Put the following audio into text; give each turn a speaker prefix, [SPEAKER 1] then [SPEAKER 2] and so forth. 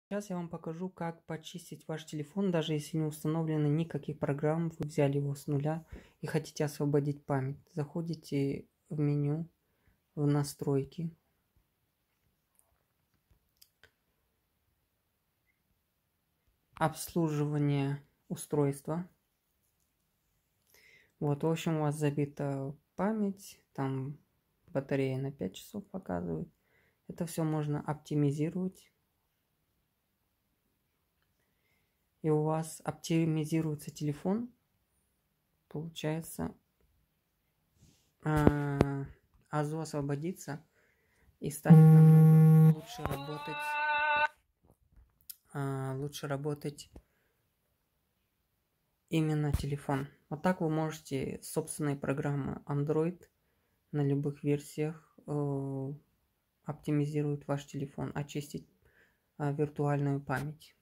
[SPEAKER 1] Сейчас я вам покажу, как почистить ваш телефон, даже если не установлено никаких программ, вы взяли его с нуля и хотите освободить память. Заходите в меню, в настройки. Обслуживание устройства. Вот, в общем, у вас забита память, там батарея на 5 часов показывает. Это все можно оптимизировать. И у вас оптимизируется телефон, получается, АЗУ освободится и станет намного лучше работать именно телефон. Вот так вы можете собственные программы Android на любых версиях оптимизировать ваш телефон, очистить виртуальную память.